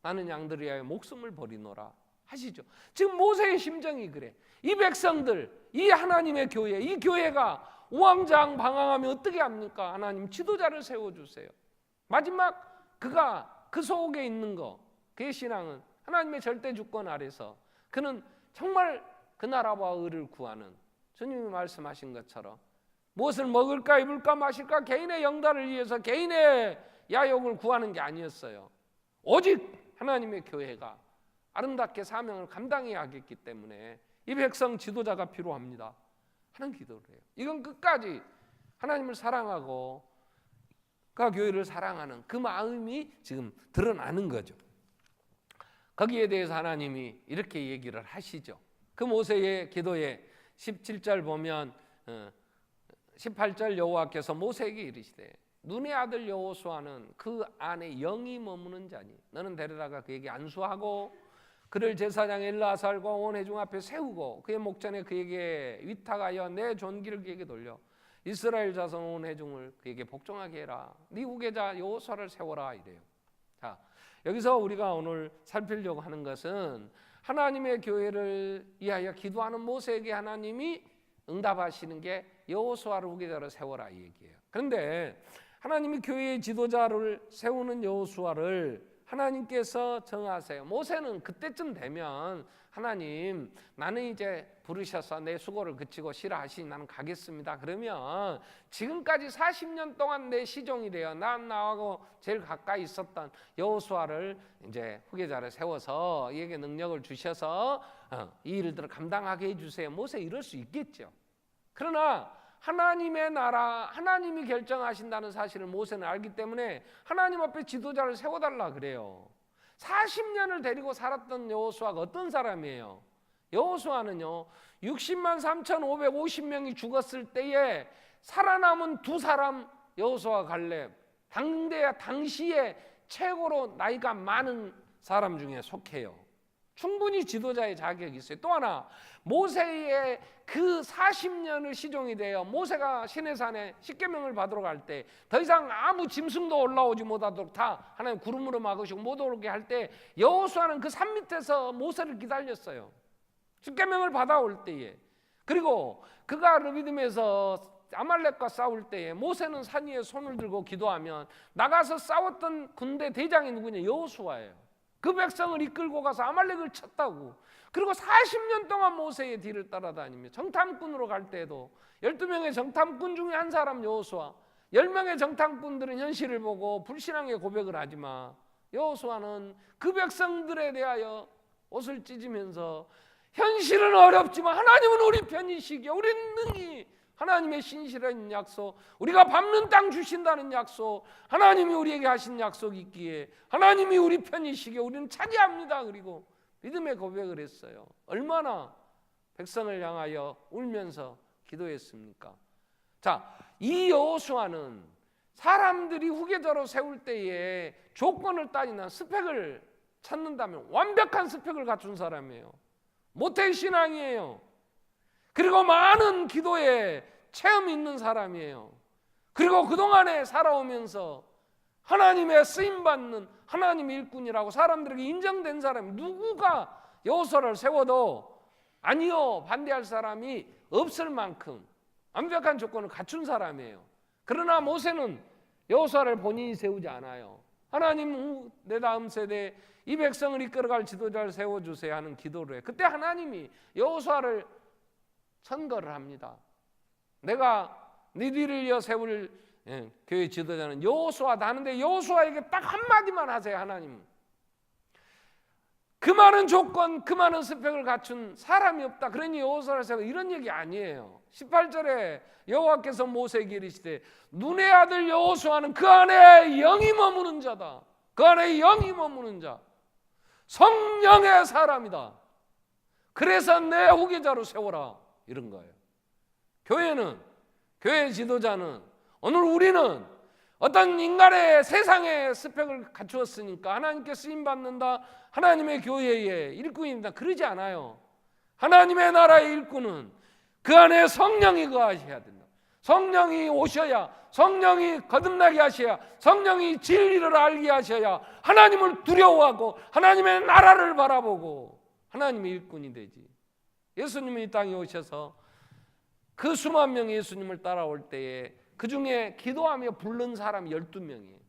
나는 양들을 위하여 목숨을 버리노라 하시죠. 지금 모세의 심정이 그래. 이 백성들, 이 하나님의 교회, 이 교회가 우왕좌왕방황하면 어떻게 합니까? 하나님 지도자를 세워주세요. 마지막 그가 그 속에 있는 거, 그의 신앙은 하나님의 절대 주권 아래서 그는 정말 그 나라와 의를 구하는, 주님이 말씀하신 것처럼 무엇을 먹을까 입을까 마실까 개인의 영달을 위해서 개인의 야욕을 구하는 게 아니었어요. 오직 하나님의 교회가 아름답게 사명을 감당해야 하겠기 때문에 이 백성 지도자가 필요합니다 하는 기도를 해요. 이건 끝까지 하나님을 사랑하고 그 교회를 사랑하는 그 마음이 지금 드러나는 거죠. 거기에 대해서 하나님이 이렇게 얘기를 하시죠. 그 모세의 기도에 17절 보면 18절 여호와께서 모세에게 이르시되 눈의 아들 여호수아는 그 안에 영이 머무는 자니 너는 데려다가 그에게 안수하고 그를 제사장 엘르아살과 온 회중 앞에 세우고 그의 목전에 그에게 위탁하여 내 존귀를 그에게 돌려 이스라엘 자손 온 회중을 그에게 복종하게 해라. 네 후계자 여호수아를 세워라 이래요. 자, 여기서 우리가 오늘 살피려고 하는 것은 하나님의 교회를 위하여 기도하는 모세에게 하나님이 응답하시는 게 여호수아를 후계자로 세워라 이 얘기예요. 그런데 하나님이 교회의 지도자를 세우는 여호수아를 하나님께서 정하세요. 모세는 그때쯤 되면 하나님 나는 이제 부르셔서 내 수고를 그치고 싫어하시니 나는 가겠습니다. 그러면 지금까지 40년 동안 내 시종이 되어 나하고 제일 가까이 있었던 여호수아를 이제 후계자를 세워서 이에게 능력을 주셔서 이 일들을 감당하게 해주세요. 모세 이럴 수 있겠죠. 그러나 하나님의 나라, 하나님이 결정하신다는 사실을 모세는 알기 때문에 하나님 앞에 지도자를 세워달라 그래요. 40년을 데리고 살았던 여호수아가 어떤 사람이에요? 여호수아는요 60만 3,550명이 죽었을 때에 살아남은 두 사람 여호수아 갈렙, 당시에 최고로 나이가 많은 사람 중에 속해요. 충분히 지도자의 자격이 있어요. 또 하나 모세의 그 40년을 시종이 되어 모세가 시내산에 십계명을 받으러 갈 때 더 이상 아무 짐승도 올라오지 못하도록 다 하나님 구름으로 막으시고 못 오게 할 때 여호수아는 그 산 밑에서 모세를 기다렸어요. 십계명을 받아올 때에. 그리고 그가 르비딤에서 아말렉과 싸울 때에 모세는 산 위에 손을 들고 기도하면 나가서 싸웠던 군대 대장이 누구냐? 여호수아예요. 그 백성을 이끌고 가서 아말렉을 쳤다고. 그리고 40년 동안 모세의 뒤를 따라다니며 정탐꾼으로 갈 때에도 12명의 정탐꾼 중에 한 사람 여호수아, 10명의 정탐꾼들은 현실을 보고 불신앙의 고백을 하지만 여호수아는 그 백성들에 대하여 옷을 찢으면서 현실은 어렵지만 하나님은 우리 편이시기에 우리는 능히 하나님의 신실한 약속, 우리가 밟는 땅 주신다는 약속, 하나님이 우리에게 하신 약속이 있기에 하나님이 우리 편이시기에 우리는 차지합니다. 그리고 믿음의 고백을 했어요. 얼마나 백성을 향하여 울면서 기도했습니까? 자, 이 여호수아는 사람들이 후계자로 세울 때에 조건을 따지나 스펙을 찾는다면 완벽한 스펙을 갖춘 사람이에요. 모태신앙이에요. 그리고 많은 기도에 체험이 있는 사람이에요. 그리고 그동안에 살아오면서 하나님의 쓰임받는 하나님의 일꾼이라고 사람들에게 인정된 사람이 누구가 여호수아를 세워도 아니요 반대할 사람이 없을 만큼 완벽한 조건을 갖춘 사람이에요. 그러나 모세는 여호수아를 본인이 세우지 않아요. 하나님, 내 다음 세대에 이 백성을 이끌어갈 지도자를 세워주세요 하는 기도를 해요. 그때 하나님이 여호수아를 선거를 합니다. 내가 네 뒤를 이어 세울 교회 지도자는 여호수아다 하는데 여호수아에게 딱 한마디만 하세요. 하나님, 그 많은 조건, 그 많은 스펙을 갖춘 사람이 없다. 그러니 여호수아를 세워, 이런 얘기 아니에요. 18절에 여호와께서 모세에게 이르시되 눈의 아들 여호수아는 그 안에 영이 머무는 자다. 그 안에 영이 머무는 자, 성령의 사람이다. 그래서 내 후계자로 세워라, 이런 거예요. 교회는, 교회 지도자는, 오늘 우리는 어떤 인간의 세상의 스펙을 갖추었으니까 하나님께 쓰임받는다, 하나님의 교회의 일꾼입니다, 그러지 않아요. 하나님의 나라의 일꾼은 그 안에 성령이 거하셔야 된다. 성령이 오셔야, 성령이 거듭나게 하셔야, 성령이 진리를 알게 하셔야 하나님을 두려워하고 하나님의 나라를 바라보고 하나님의 일꾼이 되지. 예수님이 이 땅에 오셔서 그 수만 명이 예수님을 따라올 때에 그 중에 기도하며 부른 사람이 12명이에요.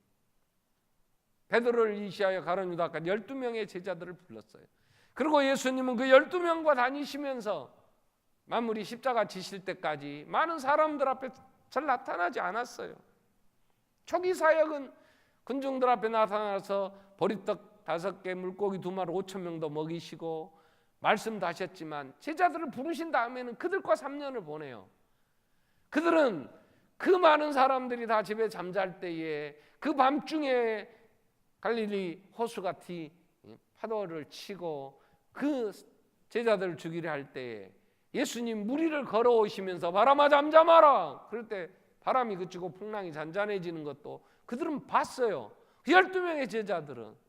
베드로를 이시하여 가룟 유다까지 12명의 제자들을 불렀어요. 그리고 예수님은 그 12명과 다니시면서 만물이 십자가 지실 때까지 많은 사람들 앞에 잘 나타나지 않았어요. 초기 사역은 군중들 앞에 나타나서 보리떡 5개, 물고기 2마리 5,000명도 먹이시고 말씀도 하셨지만 제자들을 부르신 다음에는 그들과 3년을 보내요. 그들은 그 많은 사람들이 다 집에 잠잘 때에 그 밤중에 갈릴리 호수같이 파도를 치고 그 제자들을 죽이려 할 때에 예수님 무리를 걸어오시면서 바람아 잠잠하라, 그럴 때 바람이 그치고 풍랑이 잔잔해지는 것도 그들은 봤어요. 그 12명의 제자들은,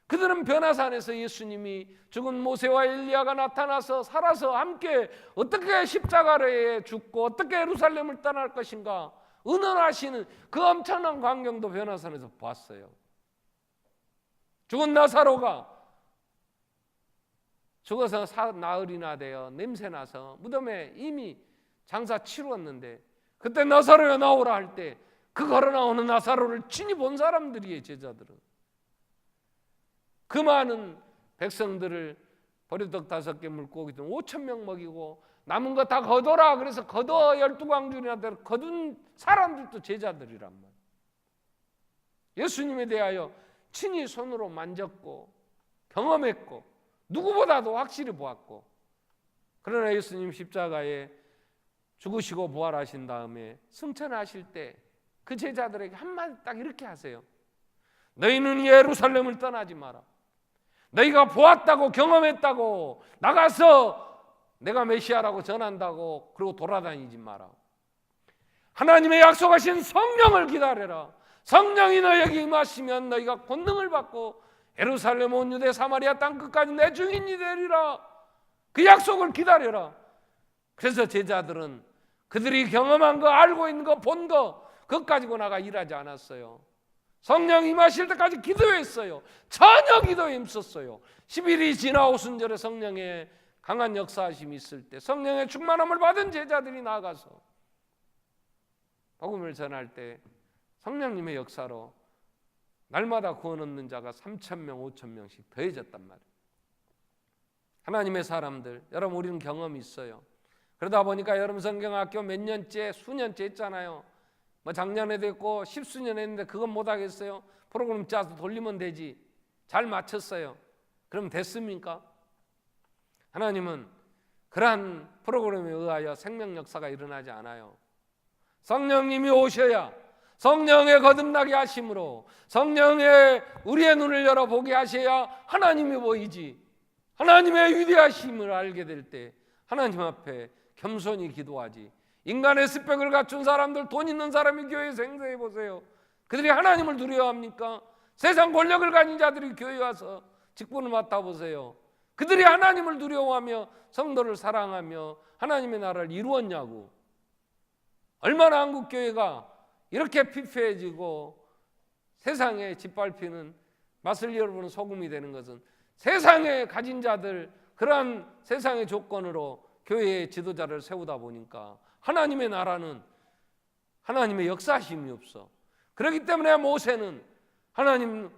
그들은 변화산에서 예수님이 죽은 모세와 엘리야가 나타나서 살아서 함께 어떻게 십자가에 죽고 어떻게 예루살렘을 떠날 것인가 의논하시는 그 엄청난 광경도 변화산에서 봤어요. 죽은 나사로가 죽어서 나흘이나 되어 냄새나서 무덤에 이미 장사 치루었는데 그때 나사로야 나오라 할 때 그 걸어 나오는 나사로를 친히 본 사람들이에요. 제자들은 그 많은 백성들을 보리떡 5개, 물고기 5,000명 먹이고 남은 거 다 거둬라, 그래서 거둬 12광주리나 거둔 사람들도 제자들이란 말이에요. 예수님에 대하여 친히 손으로 만졌고 경험했고 누구보다도 확실히 보았고, 그러나 예수님 십자가에 죽으시고 부활하신 다음에 승천하실 때 그 제자들에게 한마디 딱 이렇게 하세요. 너희는 예루살렘을 떠나지 마라. 너희가 보았다고 경험했다고 나가서 내가 메시아라고 전한다고 그리고 돌아다니지 마라. 하나님의 약속하신 성령을 기다려라. 성령이 너희에게 임하시면 너희가 권능을 받고 예루살렘 온 유대 사마리아 땅 끝까지 내 증인이 되리라. 그 약속을 기다려라. 그래서 제자들은 그들이 경험한 거, 알고 있는 거, 본 거 그것 가지고 나가 일하지 않았어요. 성령 임하실 때까지 기도했어요. 전혀 기도에 힘썼어요. 10일이 지나고 순절에 성령의 강한 역사하심이 있을 때 성령의 충만함을 받은 제자들이 나가서 복음을 전할 때 성령님의 역사로 날마다 구원 얻는 자가 3,000명, 5,000명씩 더해졌단 말이에요. 하나님의 사람들, 여러분 우리는 경험이 있어요. 그러다 보니까 여러분 성경학교 몇 년째, 수년째 했잖아요. 뭐 작년에도 했고 10수년 했는데 그건 못하겠어요? 프로그램 짜서 돌리면 되지. 잘 맞췄어요. 그럼 됐습니까? 하나님은 그러한 프로그램에 의하여 생명 역사가 일어나지 않아요. 성령님이 오셔야, 성령의 거듭나게 하심으로 성령의 우리의 눈을 열어보게 하셔야 하나님이 보이지. 하나님의 위대하심을 알게 될 때 하나님 앞에 겸손히 기도하지. 인간의 스펙을 갖춘 사람들, 돈 있는 사람이 교회에 생생해 보세요. 그들이 하나님을 두려워합니까? 세상 권력을 가진 자들이 교회에 와서 직분을 맡아보세요. 그들이 하나님을 두려워하며 성도를 사랑하며 하나님의 나라를 이루었냐고. 얼마나 한국교회가 이렇게 피폐해지고 세상에 짓밟히는 맛을 여러분은 소금이 되는 것은 세상에 가진 자들, 그러한 세상의 조건으로 교회의 지도자를 세우다 보니까 하나님의 나라는 하나님의 역사심이 없어. 그렇기 때문에 모세는 하나님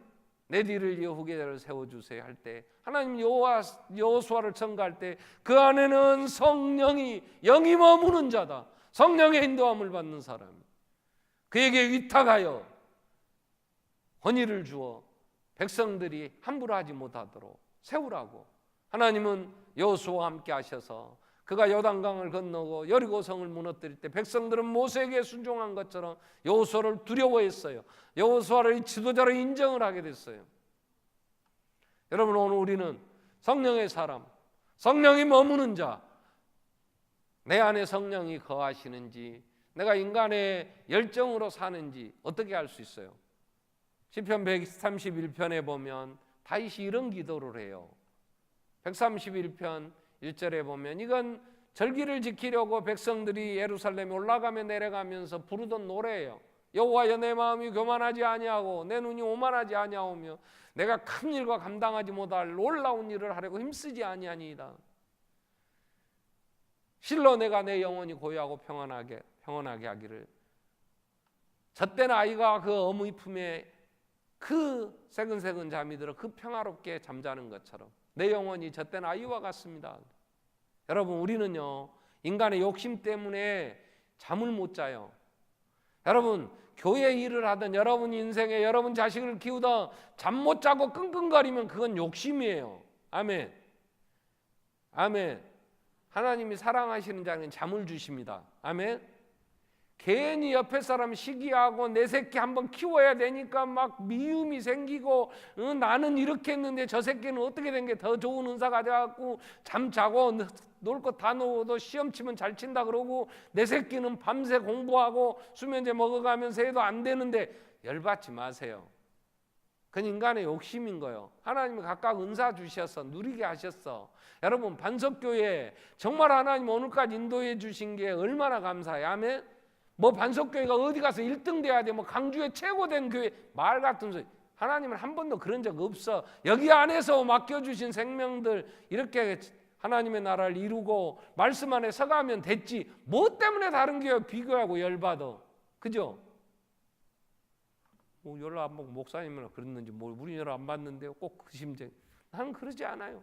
내 뒤를 이어 후계자를 세워주세요 할 때, 하나님 여호수아를 청가할 때 그 안에는 성령이 영이 머무는 자다. 성령의 인도함을 받는 사람, 그에게 위탁하여 권위를 주어 백성들이 함부로 하지 못하도록 세우라고. 하나님은 여호수아와 함께 하셔서 그가 요단강을 건너고 여리고성을 무너뜨릴 때 백성들은 모세에게 순종한 것처럼 여호수아를 두려워했어요. 여호수아를 지도자로 인정을 하게 됐어요. 여러분, 오늘 우리는 성령의 사람, 성령이 머무는 자, 내 안에 성령이 거하시는지, 내가 인간의 열정으로 사는지 어떻게 알 수 있어요? 시편 131편에 보면 다윗이 이런 기도를 해요. 131편 1절에 보면 이건 절기를 지키려고 백성들이 예루살렘에 올라가며 내려가면서 부르던 노래예요. 여호와여, 내 마음이 교만하지 아니하고 내 눈이 오만하지 아니하오며 내가 큰 일과 감당하지 못할 놀라운 일을 하려고 힘쓰지 아니하니이다. 실로 내가 내 영혼이 고요하고 평안하게 하기를, 젖된 아이가 그 어머니 품에 그 새근새근 잠이 들어 그 평화롭게 잠자는 것처럼 내 영혼이 젖된 아이와 같습니다. 여러분, 우리는요 인간의 욕심 때문에 잠을 못 자요. 여러분, 교회 일을 하든 여러분 인생에 여러분 자식을 키우든 잠 못 자고 끙끙거리면 그건 욕심이에요. 아멘. 아멘. 하나님이 사랑하시는 자는 잠을 주십니다. 아멘. 괜히 옆에 사람 시기하고 내 새끼 한번 키워야 되니까 막 미움이 생기고, 나는 이렇게 했는데 저 새끼는 어떻게 된 게 더 좋은 은사가 돼갖고 잠 자고 놀 거 다 놓아도 시험 치면 잘 친다 그러고, 내 새끼는 밤새 공부하고 수면제 먹어가면서 해도 안 되는데, 열받지 마세요. 그건 인간의 욕심인 거예요. 하나님이 각각 은사 주셔서 누리게 하셨어. 여러분, 반석교회 정말 하나님 오늘까지 인도해 주신 게 얼마나 감사해요. 아멘. 뭐 반석교회가 어디 가서 1등 돼야 돼, 뭐 강주에 최고된 교회, 말 같은 소리. 하나님은 한 번도 그런 적 없어. 여기 안에서 맡겨주신 생명들 이렇게 하나님의 나라를 이루고 말씀 안에 서가면 됐지, 뭐 때문에 다른 교회 비교하고 열받아. 그죠? 뭐 연락 안 받고 목사님이나 그랬는지 뭐 우리 연락 안 받는데요, 꼭 그 심정. 나는 그러지 않아요.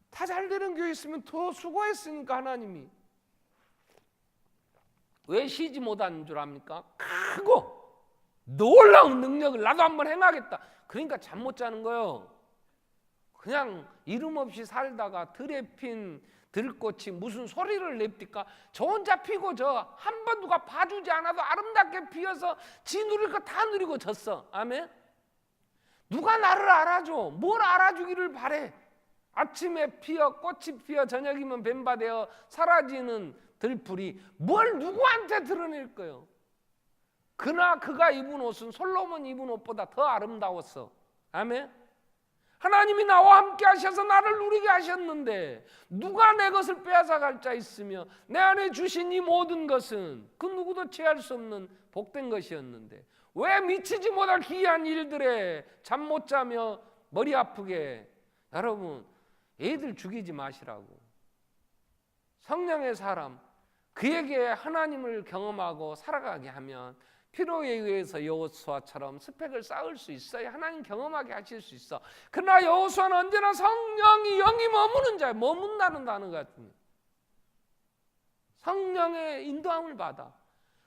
다 잘 되는 교회 있으면 더 수고했으니까 하나님이. 왜 쉬지 못하는 줄 압니까? 크고 놀라운 능력을 나도 한번 행하겠다. 그러니까 잠 못 자는 거예요. 그냥 이름 없이 살다가 들에 핀 들꽃이 무슨 소리를 냅니까? 저 혼자 피고 저 한 번 누가 봐주지 않아도 아름답게 피어서 지 누릴 거 다 누리고 졌어. 아멘? 누가 나를 알아줘? 뭘 알아주기를 바래? 아침에 피어 꽃이 피어 저녁이면 뱀바되어 사라지는 들풀이 뭘 누구한테 드러낼 거예요? 그나 그가 입은 옷은 솔로몬 입은 옷보다 더 아름다웠어. 아멘? 하나님이 나와 함께 하셔서 나를 누리게 하셨는데 누가 내 것을 빼앗아갈 자 있으며 내 안에 주신 이 모든 것은 그 누구도 취할 수 없는 복된 것이었는데 왜 미치지 못할 기이한 일들에 잠 못 자며 머리 아프게. 여러분, 애들 죽이지 마시라고. 성령의 사람, 그에게 하나님을 경험하고 살아가게 하면 필요에 의해서 여호수아처럼 스펙을 쌓을 수 있어요. 하나님 경험하게 하실 수 있어. 그러나 여호수아는 언제나 성령이 영이 머무는 자예요. 머문다는 단어 같은 성령의 인도함을 받아.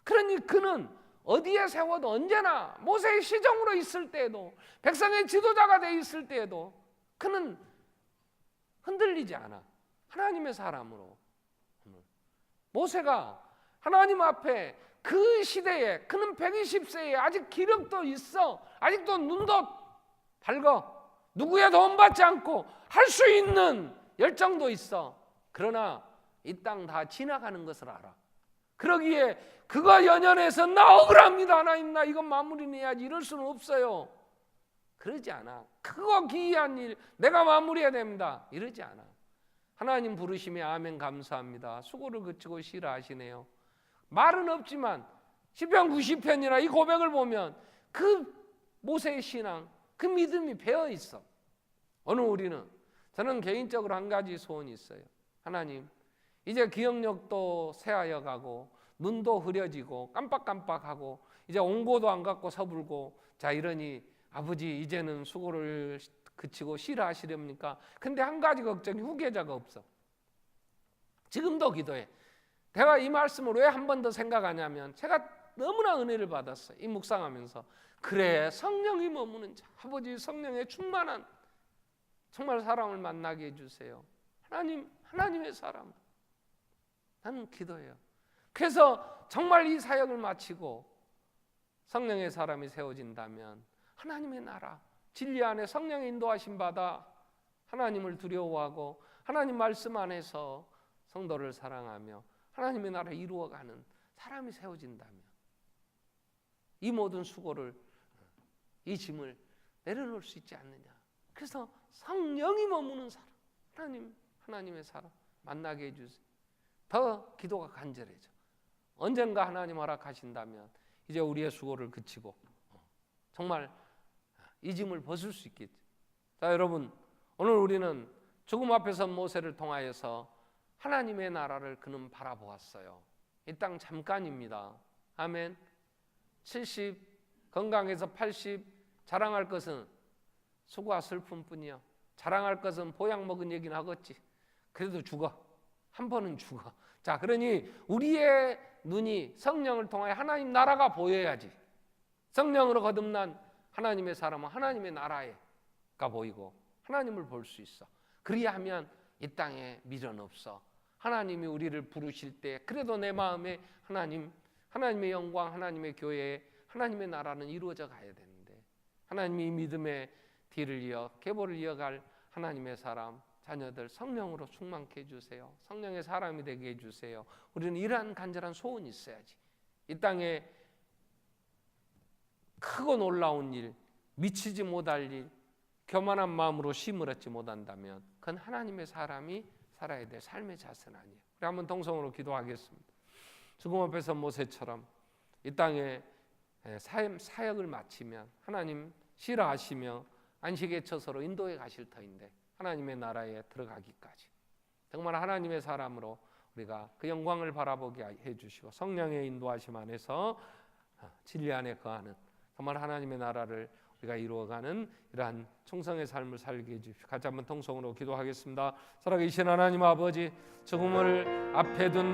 그러니 그는 어디에 세워도 언제나 모세의 시정으로 있을 때에도 백성의 지도자가 돼 있을 때에도 그는 흔들리지 않아. 하나님의 사람으로. 모세가 하나님 앞에 그 시대에 그는 120세에 아직 기력도 있어. 아직도 눈도 밝어. 누구의 도움 받지 않고 할 수 있는 열정도 있어. 그러나 이 땅 다 지나가는 것을 알아. 그러기에 그가 연연해서 나 억울합니다. 하나님, 나 이거 마무리 내야지. 이럴 수는 없어요. 그러지 않아. 크고 기이한 일 내가 마무리해야 됩니다. 이러지 않아. 하나님 부르심에 아멘 감사합니다. 수고를 그치고 쉬라 하시네요. 말은 없지만 시편 90편이나 이 고백을 보면 그 모세의 신앙, 그 믿음이 배어 있어. 오늘 우리는, 저는 개인적으로 한 가지 소원이 있어요. 하나님, 이제 기억력도 쇠하여 가고 눈도 흐려지고 깜빡깜빡하고 이제 온고도 안 갖고 서불고, 자 이러니 아버지 이제는 수고를 그치고 쉬라하시렵니까? 근데 한 가지 걱정이 후계자가 없어. 지금도 기도해. 내가 이 말씀을 왜 한 번 더 생각하냐면, 제가 너무나 은혜를 받았어요. 이 묵상하면서. 그래, 성령이 머무는 자, 아버지 성령의 충만한 정말 사람을 만나게 해주세요. 하나님의 사람. 나는 기도해요. 그래서 정말 이 사역을 마치고 성령의 사람이 세워진다면 하나님의 나라, 진리 안에 성령의 인도하심 받아 하나님을 두려워하고 하나님 말씀 안에서 성도를 사랑하며 하나님의 나라를 이루어가는 사람이 세워진다면 이 모든 수고를, 이 짐을 내려놓을 수 있지 않느냐. 그래서 성령이 머무는 사람, 하나님의 사람 만나게 해주세요. 더 기도가 간절해져. 언젠가 하나님 허락하신다면 이제 우리의 수고를 그치고 정말 이 짐을 벗을 수 있겠죠. 자 여러분, 오늘 우리는 죽음 앞에 선 모세를 통하여서 하나님의 나라를 그는 바라보았어요. 이 땅 잠깐입니다. 아멘. 70, 건강해서 80, 자랑할 것은 수고와 슬픔뿐이야. 자랑할 것은 보약 먹은 얘기는 하겠지. 그래도 죽어. 한 번은 죽어. 자, 그러니 우리의 눈이 성령을 통하여 하나님 나라가 보여야지. 성령으로 거듭난 하나님의 사람은 하나님의 나라가 보이고 하나님을 볼 수 있어. 그리하면 이 땅에 미련 없어. 하나님이 우리를 부르실 때 그래도 내 마음에 하나님의 영광, 하나님의 교회, 하나님의 나라는 이루어져 가야 되는데, 하나님이 믿음의 뒤를 계보를 이어갈 하나님의 사람, 자녀들 성령으로 충만케 해주세요. 성령의 사람이 되게 해주세요. 우리는 이러한 간절한 소원이 있어야지. 이 땅에 크고 놀라운 일, 미치지 못할 일, 교만한 마음으로 쉼을 얻지 못한다면 그건 하나님의 사람이 살아야 될 삶의 자세는 아니에요. 우리 한번 동성으로 기도하겠습니다. 죽음 앞에서 모세처럼 이 땅에 사역을 마치면 하나님 싫어하시며 안식의 처소로 인도해 가실 터인데, 하나님의 나라에 들어가기까지 정말 하나님의 사람으로 우리가 그 영광을 바라보게 해주시고 성령의 인도하심 안에서 진리 안에 거하는 정말 하나님의 나라를 우리가 이루어가는 이러한 충성의 삶을 살게 해주십시오. 같이 한번 통성으로 기도하겠습니다. 살아계신 하나님 아버지, 죽음을 앞에 둔